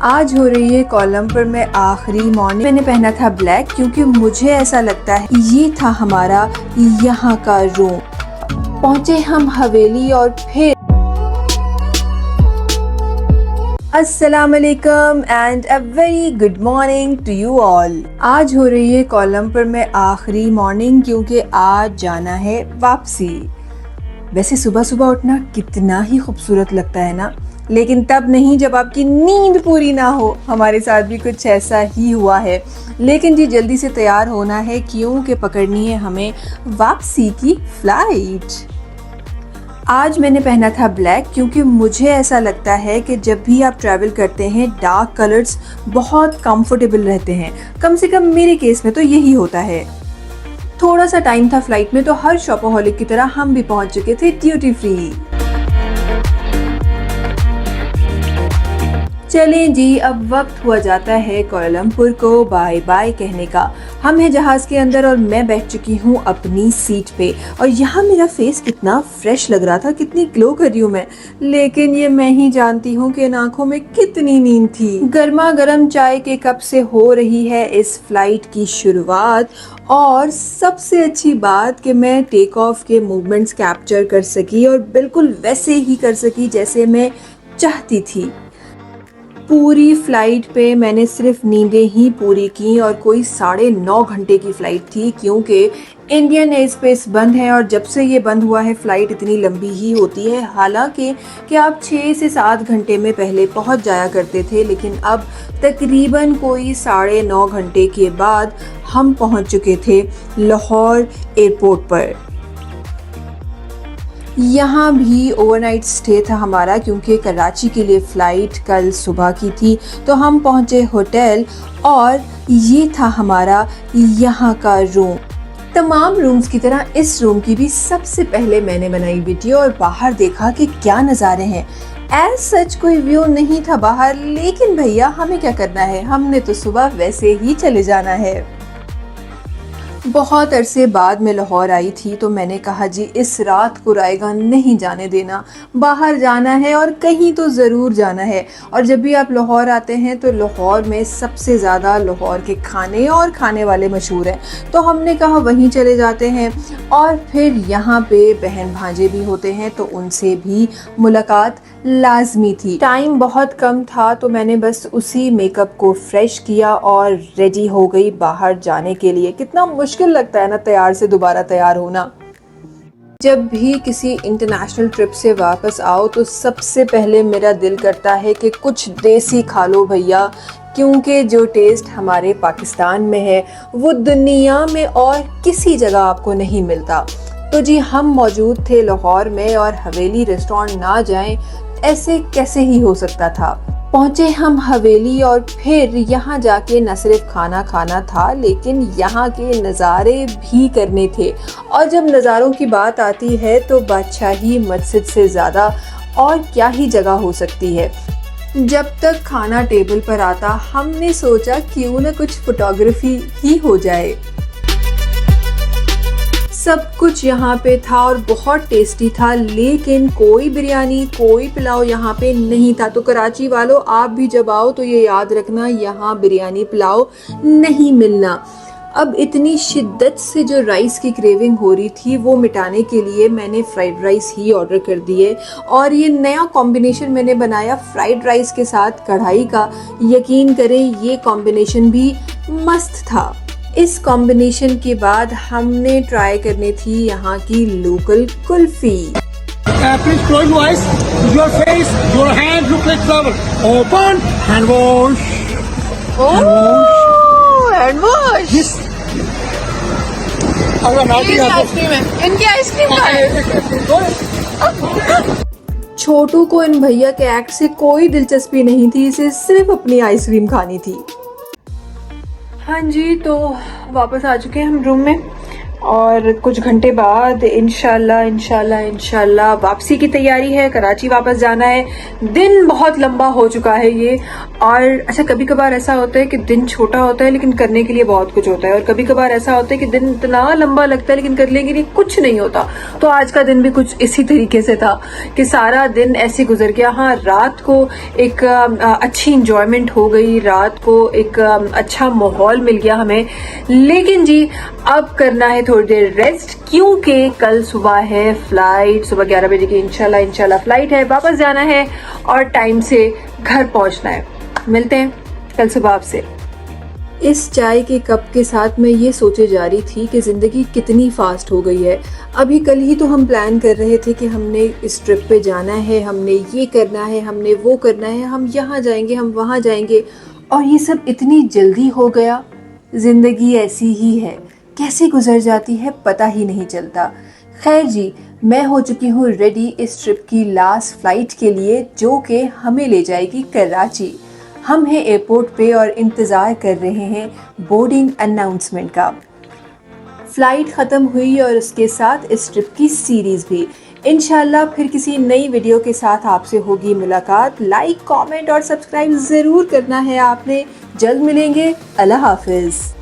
आज हो रही है कोलंबो में आखिरी मॉर्निंग। मैंने पहना था ब्लैक क्योंकि मुझे ऐसा लगता है ये था हमारा यहाँ का रूम। पहुंचे हम हवेली और फिर अस्सलाम वालेकुम and a very good morning to you all. आज हो रही है कोलंबो में आखिरी मॉर्निंग क्योंकि आज जाना है वापसी। वैसे सुबह सुबह उठना कितना ही खूबसूरत लगता है ना, लेकिन तब नहीं जब आपकी नींद पूरी ना हो। हमारे साथ भी कुछ ऐसा ही हुआ है, लेकिन जी जल्दी से तैयार होना है क्योंकि पकड़नी है हमें वापसी की फ्लाइट। आज मैंने पहना था ब्लैक क्योंकि मुझे ऐसा लगता है कि जब भी आप ट्रैवल करते हैं डार्क कलर्स बहुत कंफर्टेबल रहते हैं। कम से कम मेरे केस में तो यही होता है। थोड़ा सा टाइम था फ्लाइट में तो हर शॉपaholic की तरह हम भी पहुंच चुके थे ड्यूटी फ्री। चलें जी, अब वक्त हुआ जाता है कोलंबो को बाय बाय कहने का। हम हैं जहाज़ के अंदर और मैं बैठ चुकी हूँ अपनी सीट पे और यहाँ मेरा फेस कितना फ्रेश लग रहा था, कितनी ग्लो कर रही हूँ मैं। लेकिन ये मैं ही जानती हूँ कि इन आँखों में कितनी नींद थी। गर्मा गर्म चाय के कप से हो रही है इस फ्लाइट की शुरुआत और सबसे अच्छी बात कि मैं टेक ऑफ के मूवमेंट्स कैप्चर कर सकी और बिल्कुल वैसे ही कर सकी जैसे मैं चाहती थी। पूरी फ्लाइट पे मैंने सिर्फ नींदें ही पूरी की और कोई 9.5 घंटे की फ़्लाइट थी क्योंकि इंडियन एयर स्पेस बंद है और जब से ये बंद हुआ है फ़्लाइट इतनी लंबी ही होती है। हालांकि कि आप 6 से 7 घंटे में पहले पहुंच जाया करते थे, लेकिन अब तकरीबन कोई 9.5 घंटे के बाद हम पहुंच चुके थे लाहौर एयरपोर्ट पर। यहाँ भी ओवरनाइट स्टे था हमारा क्योंकि कराची के लिए फ़्लाइट कल सुबह की थी। तो हम पहुँचे होटल और ये था हमारा यहाँ का रूम। तमाम रूम्स की तरह इस रूम की भी सबसे पहले मैंने बनाई वीडियो और बाहर देखा कि क्या नज़ारे हैं। एज सच कोई व्यू नहीं था बाहर, लेकिन भैया हमें क्या करना है, हमने तो सुबह वैसे ही चले जाना है। बहुत अरसे बाद मैं लाहौर आई थी तो मैंने कहा जी इस रात को रायगा नहीं जाने देना, बाहर जाना है और कहीं तो ज़रूर जाना है। और जब भी आप लाहौर आते हैं तो लाहौर में सबसे ज़्यादा लाहौर के खाने और खाने वाले मशहूर हैं, तो हमने कहा वहीं चले जाते हैं। और फिर यहाँ पे बहन भांजे भी होते हैं तो उनसे भी मुलाकात लाजमी थी। टाइम बहुत कम था तो मैंने बस उसी मेकअप को फ्रेश किया और रेडी हो गई बाहर जाने के लिए। कितना मुश्किल लगता है ना तैयार से दोबारा तैयार होना। जब भी किसी इंटरनेशनल ट्रिप से वापस आओ तो सबसे पहले मेरा दिल करता है कि कुछ देसी खा लो भैया, क्योंकि जो टेस्ट हमारे पाकिस्तान में है वो दुनिया में और किसी जगह आपको नहीं मिलता। तो जी हम मौजूद थे लाहौर में और हवेली रेस्टोरेंट ना जाएं ऐसे कैसे ही हो सकता था। पहुंचे हम हवेली और फिर यहाँ जाके न सिर्फ खाना खाना था लेकिन यहाँ के नज़ारे भी करने थे। और जब नज़ारों की बात आती है तो बादशाही मस्जिद से ज़्यादा और क्या ही जगह हो सकती है। जब तक खाना टेबल पर आता हमने सोचा क्यों न कुछ फोटोग्राफी ही हो जाए। सब कुछ यहाँ पे था और बहुत टेस्टी था, लेकिन कोई बिरयानी कोई पुलाव यहाँ पे नहीं था। तो कराची वालों आप भी जब आओ तो ये याद रखना यहाँ बिरयानी पुलाव नहीं मिलना। अब इतनी शिद्दत से जो राइस की क्रेविंग हो रही थी वो मिटाने के लिए मैंने फ्राइड राइस ही ऑर्डर कर दिए और ये नया कॉम्बिनेशन मैंने बनाया फ्राइड राइस के साथ कढ़ाई का। यकीन करें ये कॉम्बिनेशन भी मस्त था। इस कॉम्बिनेशन के बाद हमने ट्राई करनी थी यहाँ की local kulfi. Please close your eyes, your face, your hands look like flower. Open, hand wash. Oh, hand wash. Yes. अगर आइसक्रीम है, इनकी आइसक्रीम छोटू को इन भैया के एक्ट से कोई दिलचस्पी नहीं थी, इसे सिर्फ अपनी आइसक्रीम खानी थी। हाँ जी, तो वापस आ चुके हैं हम रूम में। और कुछ घंटे बाद इंशाल्लाह वापसी की तैयारी है। कराची वापस जाना है। दिन बहुत लंबा हो चुका है ये। और अच्छा, कभी कभार ऐसा होता है कि दिन छोटा होता है लेकिन करने के लिए बहुत कुछ होता है, और कभी कभार ऐसा होता है कि दिन इतना लंबा लगता है लेकिन करने के लिए कुछ नहीं होता। तो आज का दिन भी कुछ इसी तरीके से था कि सारा दिन ऐसे गुजर गया। हाँ, रात को एक अच्छी इंजॉयमेंट हो गई, रात को एक अच्छा माहौल मिल गया हमें। लेकिन जी अब करना है थोड़ी देर रेस्ट, क्योंकि कल सुबह है फ्लाइट, सुबह 11 बजे की इंशाल्लाह फ्लाइट है। वापस जाना है और टाइम से घर पहुंचना है। मिलते हैं कल सुबह आपसे। इस चाय के कप के साथ मैं ये सोचे जा रही थी कि ज़िंदगी कितनी फास्ट हो गई है। अभी कल ही तो हम प्लान कर रहे थे कि हमने इस ट्रिप पे जाना है, हमने ये करना है, हमने वो करना है, हम यहाँ जाएंगे, हम वहाँ जाएंगे, और ये सब इतनी जल्दी हो गया। ज़िंदगी ऐसी ही है, कैसे गुजर जाती है पता ही नहीं चलता। खैर जी, मैं हो चुकी हूँ रेडी इस ट्रिप की लास्ट फ्लाइट के लिए, जो कि हमें ले जाएगी कराची। हम हैं एयरपोर्ट पे और इंतज़ार कर रहे हैं बोर्डिंग अनाउंसमेंट का। फ्लाइट ख़त्म हुई और उसके साथ इस ट्रिप की सीरीज़ भी। इंशाल्लाह फिर किसी नई वीडियो के साथ आपसे होगी मुलाकात। लाइक, कमेंट और सब्सक्राइब ज़रूर करना है आपने। जल्द मिलेंगे। अल्लाह हाफिज़।